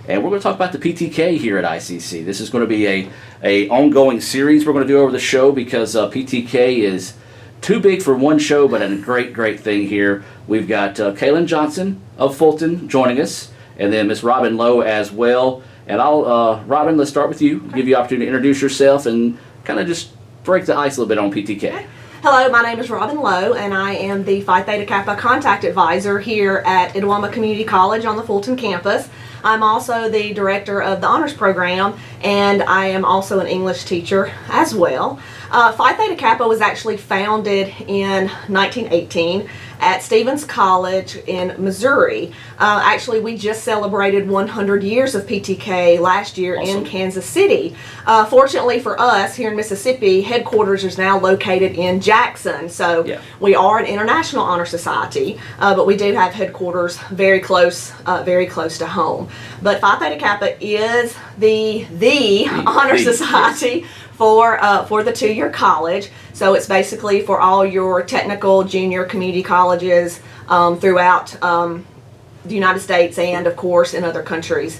and we're going to talk about the PTK here at ICC. This is going to be a ongoing series we're going to do over the show because PTK is too big for one show, but a great thing here. We've got Kalyn Johnson of Fulton joining us, and then Miss Robin Lowe as well. And Robin, let's start with you. Give you the opportunity to introduce yourself and kind of just break the ice a little bit on PTK. Okay. Hello, my name is Robin Lowe, and I am the Phi Theta Kappa Contact Advisor here at Itawamba Community College on the Fulton campus. I'm also the Director of the Honors Program, and I am also an English teacher as well. Phi Theta Kappa was actually founded in 1918 at Stevens College in Missouri. Actually, we just celebrated 100 years of PTK last year in Kansas City. Fortunately for us here in Mississippi, headquarters is now located in Jackson, so we are an international honor society, but we do have headquarters very close to home. But Phi Theta Kappa is the honor society for the two-year college. So it's basically for all your technical junior community colleges throughout the United States and, of course, in other countries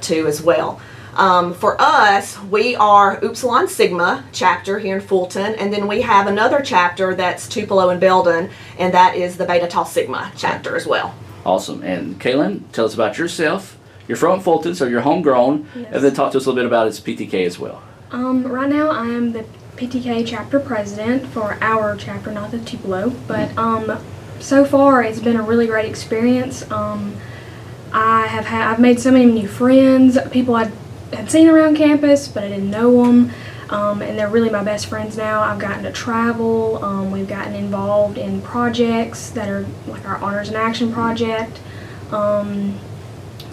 too as well. For us, we are Upsilon Sigma chapter here in Fulton, and then we have another chapter that's Tupelo and Belden, and that is the Beta Tau Sigma chapter as well. Awesome. And Kalyn, tell us about yourself. You're from Fulton, so you're homegrown, Yes. and then talk to us a little bit about its PTK as well. Right now I am the PTK chapter president for our chapter, not the Tupelo, but so far it's been a really great experience. I've made so many new friends, people I had seen around campus, but I didn't know them, and they're really my best friends now. I've gotten to travel, we've gotten involved in projects that are like our Honors in Action project.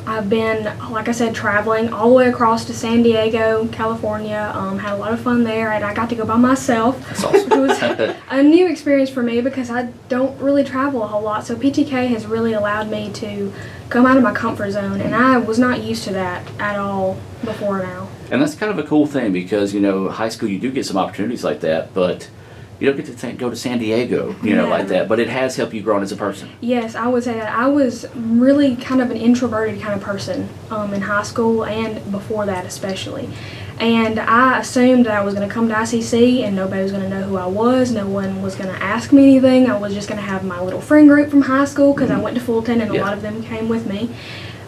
I've been, like I said, traveling all the way across to San Diego, California. Had a lot of fun there, and I got to go by myself. That's awesome. Which was a new experience for me because I don't really travel a whole lot. So PTK has really allowed me to come out of my comfort zone, and I was not used to that at all before now. And that's kind of a cool thing because, you know, high school you do get some opportunities like that, but you don't get to go to San Diego, like that. But it has helped you grow as a person. Yes, I would say that. I was really kind of an introverted kind of person in high school and before that especially. And I assumed that I was going to come to ICC and nobody was going to know who I was. No one was going to ask me anything. I was just going to have my little friend group from high school because I went to Fulton and a lot of them came with me.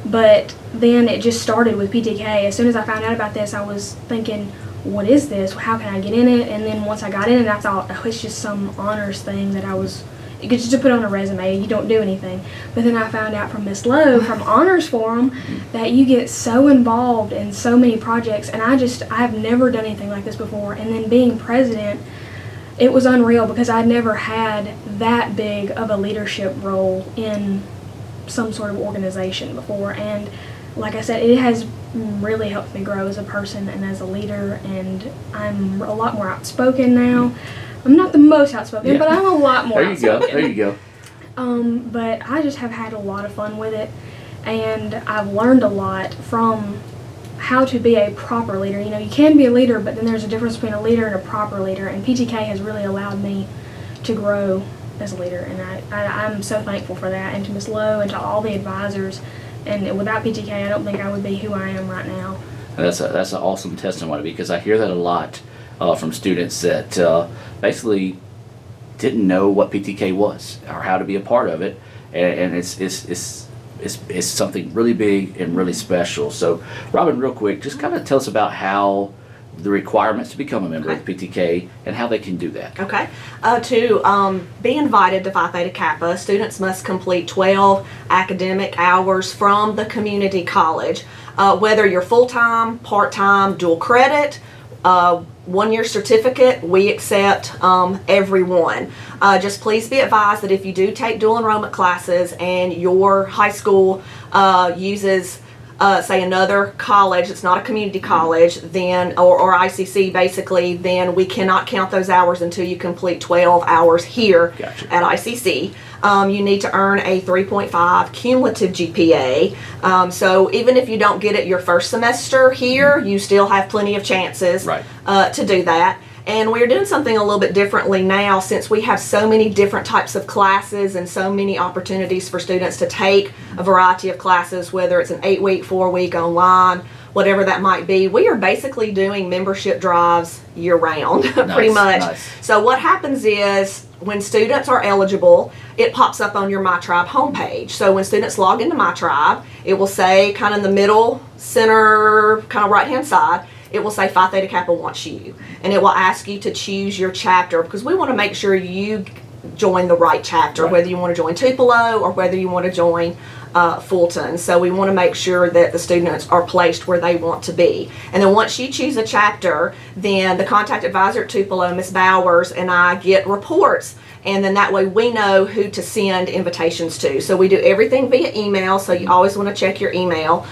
But then it just started with PTK. As soon as I found out about this, I was thinking, what is this? How can I get in it? And then once I got in it, I thought, oh, it's just some honors thing that you get just to put on a resume. You don't do anything. But then I found out from Miss Lowe from Honors Forum that you get so involved in so many projects, and I've never done anything like this before. And then being president, it was unreal because I'd never had that big of a leadership role in some sort of organization before. And like I said, it has really helped me grow as a person and as a leader, and I'm a lot more outspoken now. I'm not the most outspoken, but I'm a lot more outspoken. There you go. But I just have had a lot of fun with it, and I've learned a lot from how to be a proper leader. You know, you can be a leader, but then there's a difference between a leader and a proper leader, and PTK has really allowed me to grow as a leader, and I'm so thankful for that, and to Ms. Lowe and to all the advisors. And without PTK, I don't think I would be who I am right now. That's an awesome testimony because I hear that a lot from students that basically didn't know what PTK was or how to be a part of it, and it's something really big and really special. So, Robin, real quick, just kind of tell us about how the requirements to become a member of the PTK and how they can do that. Okay. To be invited to Phi Theta Kappa, students must complete 12 academic hours from the community college. Whether you're full-time, part-time, dual credit, one-year certificate, we accept everyone. Just please be advised that if you do take dual enrollment classes and your high school uses say another college that's not a community college, then or ICC basically, then we cannot count those hours until you complete 12 hours here at ICC. You need to earn a 3.5 cumulative GPA. So even if you don't get it your first semester here, you still have plenty of chances to do that. And we're doing something a little bit differently now since we have so many different types of classes and so many opportunities for students to take a variety of classes, whether it's an 8-week, 4-week online, whatever that might be. We are basically doing membership drives year round, pretty much. Nice. So what happens is when students are eligible, it pops up on your My Tribe homepage. So when students log into My Tribe, it will say kind of in the middle, center, kind of right hand side, it will say Phi Theta Kappa wants you. And it will ask you to choose your chapter because we want to make sure you join the right chapter, Right. whether you want to join Tupelo or whether you want to join Fulton. So we want to make sure that the students are placed where they want to be. And then once you choose a chapter, then the contact advisor at Tupelo, Ms. Bowers, and I get reports. And then that way we know who to send invitations to. So we do everything via email, so you always want to check your email.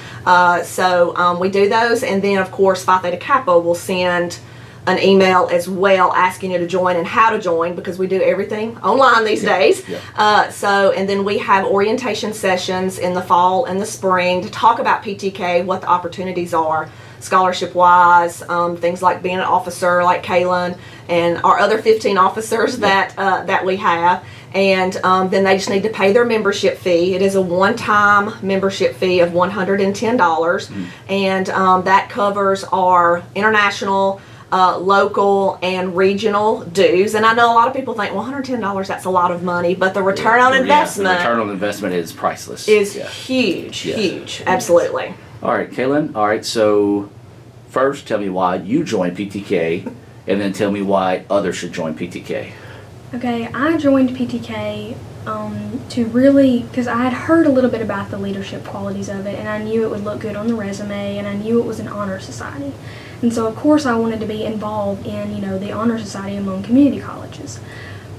So we do those, and then of course Phi Theta Kappa will send an email as well asking you to join and how to join, because we do everything online these days. Yeah. And then we have orientation sessions in the fall and the spring to talk about PTK, what the opportunities are scholarship wise, things like being an officer like Kalyn and our other 15 officers that we have. And then they just need to pay their membership fee. It is a one-time membership fee of $110. And that covers our international, local, and regional dues. And I know a lot of people think, well, $110, that's a lot of money, but the return on investment the return on investment is priceless. is huge, huge. Absolutely. All right, Kalyn. All right, so first tell me why you joined PTK, and then tell me why others should join PTK. Okay, I joined PTK to really, because I had heard a little bit about the leadership qualities of it, and I knew it would look good on the resume, and I knew it was an honor society. And so, of course, I wanted to be involved in, the honor society among community colleges.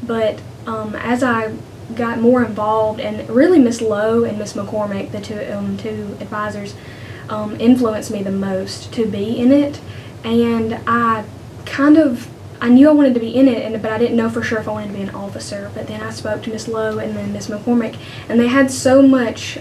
But as I got more involved, and really Miss Lowe and Miss McCormick, the two advisors, influenced me the most to be in it. And I knew I wanted to be in it, but I didn't know for sure if I wanted to be an officer. But then I spoke to Miss Lowe and then Miss McCormick, and they had so much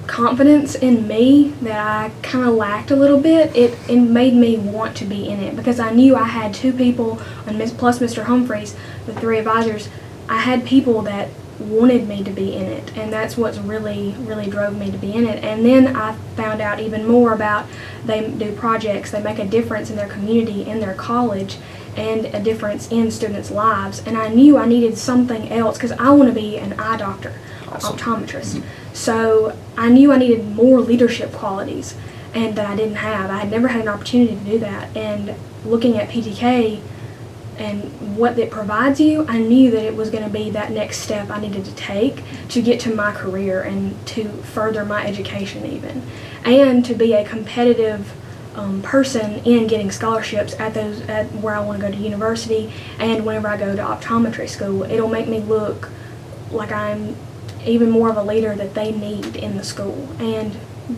confidence in me that I kind of lacked a little bit. It made me want to be in it because I knew I had two people, and plus Mr. Humphreys, the three advisors. I had people that wanted me to be in it, and that's what's really drove me to be in it. And then I found out even more about they do projects, they make a difference in their community, in their college, and a difference in students' lives. And I knew I needed something else because I want to be an eye doctor, Awesome. optometrist. So I knew I needed more leadership qualities, and that I didn't have. I had never had an opportunity to do that. And looking at PTK and what it provides you, I knew that it was going to be that next step I needed to take to get to my career and to further my education even, and to be a competitive person in getting scholarships at where I want to go to university, and whenever I go to optometry school, it'll make me look like I'm even more of a leader that they need in the school, and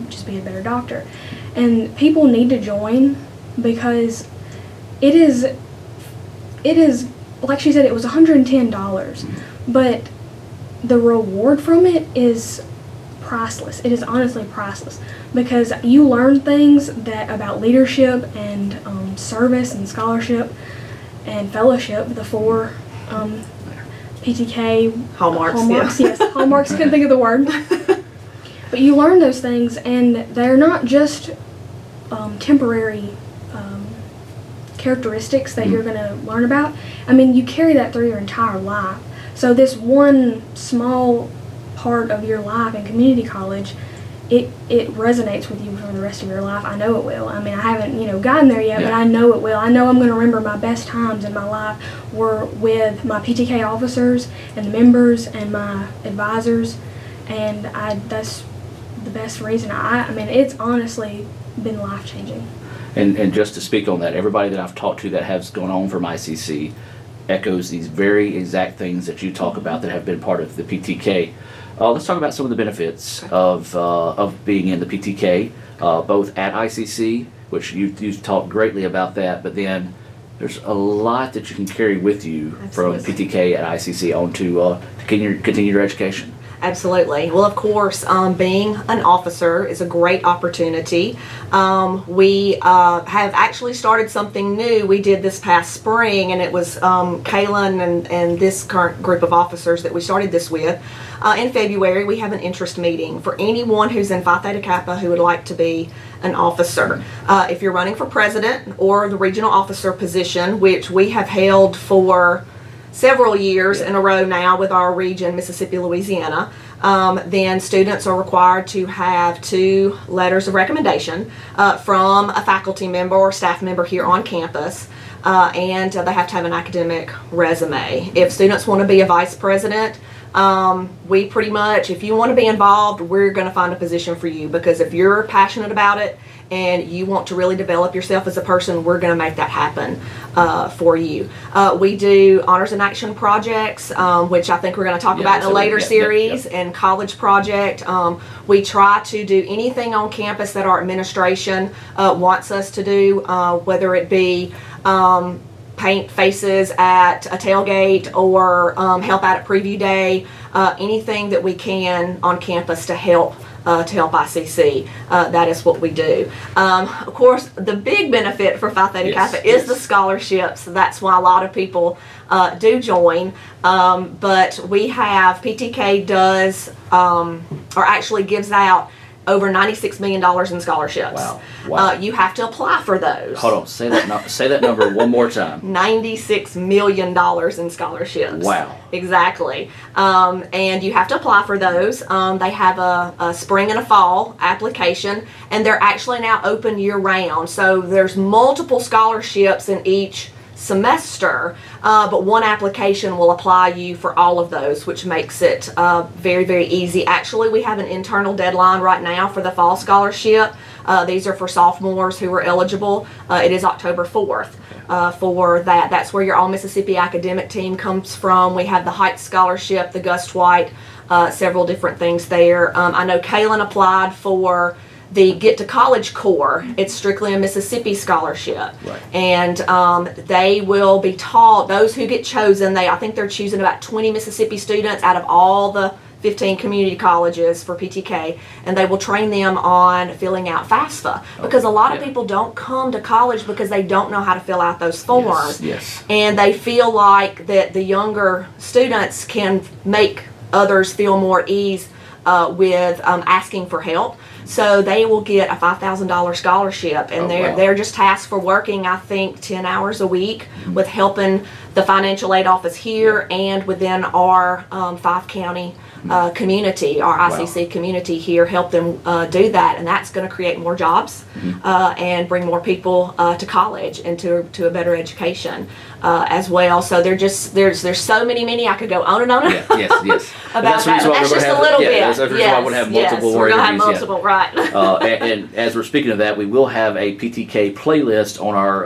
just be a better doctor. And people need to join because it is, like she said, it was $110, but the reward from it is priceless. It is honestly priceless because you learn things about leadership and service and scholarship and fellowship, the four PTK Hallmarks. Yes, hallmarks. Couldn't think of the word. But you learn those things, and they're not just temporary characteristics that you're going to learn about. I mean, you carry that through your entire life. So this one small part of your life in community college, it resonates with you for the rest of your life. I know it will. I mean, I haven't, gotten there yet, but I know it will. I know I'm going to remember my best times in my life were with my PTK officers and the members and my advisors, and that's the best reason. I mean, it's honestly been life-changing. And just to speak on that, everybody that I've talked to that has gone on from ICC echoes these very exact things that you talk about that have been part of the PTK. Let's talk about some of the benefits of being in the PTK, both at ICC, which you've talked greatly about that, but then there's a lot that you can carry with you Absolutely. from PTK at ICC on to continue your education. Absolutely. Well, of course, being an officer is a great opportunity. We have actually started something new we did this past spring, and it was Kalyn and this current group of officers that we started this with. In February, we have an interest meeting for anyone who's in Phi Theta Kappa who would like to be an officer. If you're running for president or the regional officer position, which we have held for several years in a row now with our region, Mississippi, Louisiana, then students are required to have 2 letters of recommendation from a faculty member or staff member here on campus, and they have to have an academic resume. If students want to be a vice president, we pretty much, if you want to be involved, we're going to find a position for you, because if you're passionate about it and you want to really develop yourself as a person, we're going to make that happen for you. We do honors and action projects, which I think we're going to talk about in a later series, and college project. We try to do anything on campus that our administration wants us to do, whether it be paint faces at a tailgate or help out at preview day, anything that we can on campus to help ICC. That is what we do. Of course, the big benefit for Phi Theta Kappa is the scholarships. That's why a lot of people do join. But we have, PTK does, or actually gives out over $96 million in scholarships. Wow. You have to apply for those. Hold on, say that number one more time. $96 million in scholarships. Wow. Exactly. And you have to apply for those. They have a spring and a fall application, and they're actually now open year round. So there's multiple scholarships in each semester, but one application will apply you for all of those, which makes it very, very easy. Actually, we have an internal deadline right now for the fall scholarship. These are for sophomores who are eligible. It is October 4th for that. That's where your All Mississippi academic team comes from. We have the Heights Scholarship, the Gust White, several different things there. I know Kalyn applied for the Get to College Corps. It's strictly a Mississippi scholarship. Right. And they will be taught, those who get chosen, I think they're choosing about 20 Mississippi students out of all the 15 community colleges for PTK, and they will train them on filling out FAFSA, because a lot of people don't come to college because they don't know how to fill out those forms. Yes. And they feel like that the younger students can make others feel more ease with asking for help. So they will get a $5,000 scholarship, and they're just tasked for working, I think, 10 hours a week with helping the financial aid office here and within our 5-county community, our ICC community here, help them do that, and that's going to create more jobs and bring more people to college and to a better education as well. So there's so many. I could go on and on. Yes. About that. That's just a little bit. That's the reason why we're going to have multiple. We're going to have multiple, right? And as we're speaking of that, we will have a PTK playlist on our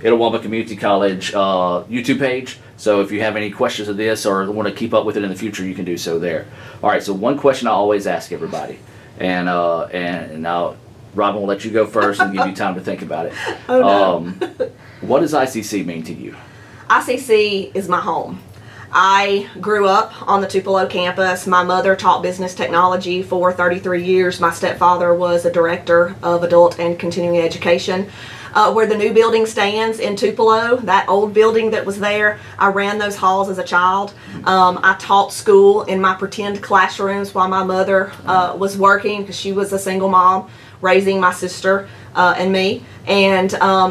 Itawamba Community College YouTube page. So if you have any questions of this or want to keep up with it in the future, you can do so there. All right. So one question I always ask everybody, and now Robin will let you go first and give you time to think about it. What does ICC mean to you? ICC is my home. I grew up on the Tupelo campus. My mother taught business technology for 33 years. My stepfather was a director of adult and continuing education. Where the new building stands in Tupelo, that old building that was there, I ran those halls as a child. I taught school in my pretend classrooms while my mother was working, because she was a single mom raising my sister and me. And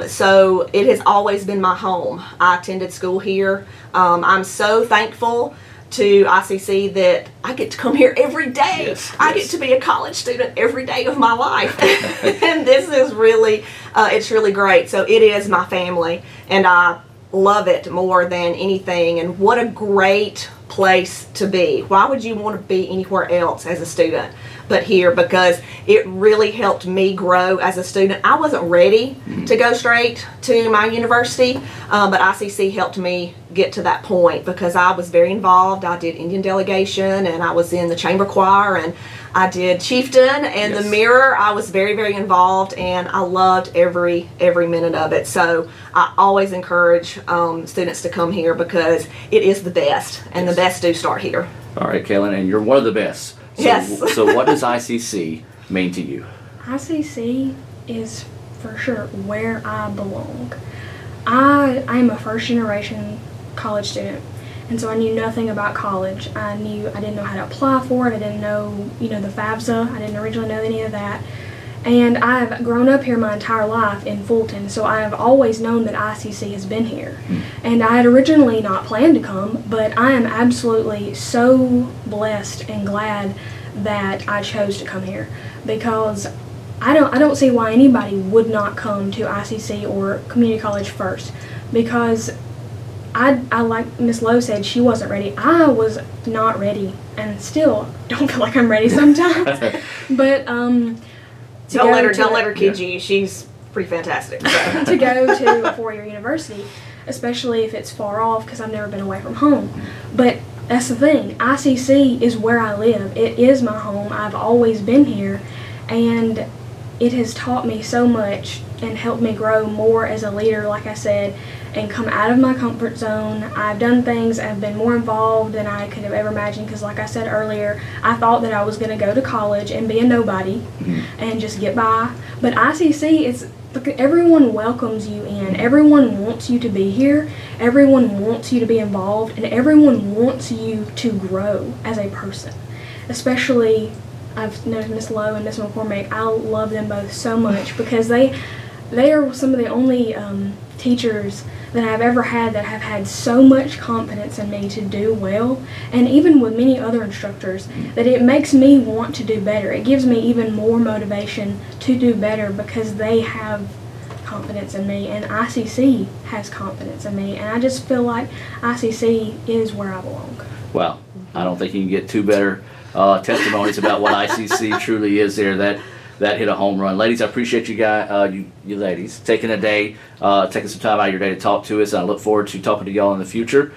so it has always been my home. I attended school here. I'm so thankful to ICC that I get to come here every day. Yes. I get to be a college student every day of my life. And this is really, it's really great. So it is my family, and I love it more than anything. And what a great place to be. Why would you want to be anywhere else as a student but here? Because it really helped me grow as a student. I wasn't ready to go straight to my university, but ICC helped me get to that point, because I was very involved. I did Indian delegation, and I was in the chamber choir, and I did chieftain and the mirror. I was very, very involved, and I loved every minute of it. So I always encourage students to come here, because it is the best, and the best do start here. All right, Kalyn, and you're one of the best. So, Yes. So what does ICC mean to you? ICC is for sure where I belong. I am a first generation college student, and so I knew nothing about college. I didn't know how to apply for it. I didn't know, the FAFSA. I didn't originally know any of that. And I've grown up here my entire life in Fulton, so I have always known that ICC has been here. And I had originally not planned to come, but I am absolutely so blessed and glad that I chose to come here, because I don't see why anybody would not come to ICC or community college first, because I like Miss Lowe said, she wasn't ready. I was not ready, and still don't feel like I'm ready sometimes. But Don't let her kid you. She's pretty fantastic. So. to go to a four-year university, especially if it's far off, because I've never been away from home. But that's the thing. ICC is where I live. It is my home. I've always been here, and it has taught me so much and helped me grow more as a leader, like I said, and come out of my comfort zone. I've done things, I've been more involved than I could have ever imagined, because like I said earlier, I thought that I was going to go to college and be a nobody and just get by. But ICC, everyone welcomes you in. Everyone wants you to be here. Everyone wants you to be involved, and everyone wants you to grow as a person. Especially, I've known Miss Lowe and Miss McCormick. I love them both so much, because they are some of the only teachers that I've ever had that have had so much confidence in me to do well, and even with many other instructors, that it makes me want to do better. It gives me even more motivation to do better, because they have confidence in me, and ICC has confidence in me, and I just feel like ICC is where I belong. Well, I don't think you can get two better testimonies about what ICC truly is there. That hit a home run. Ladies, I appreciate you guys, you ladies, taking a day, taking some time out of your day to talk to us, and I look forward to talking to y'all in the future.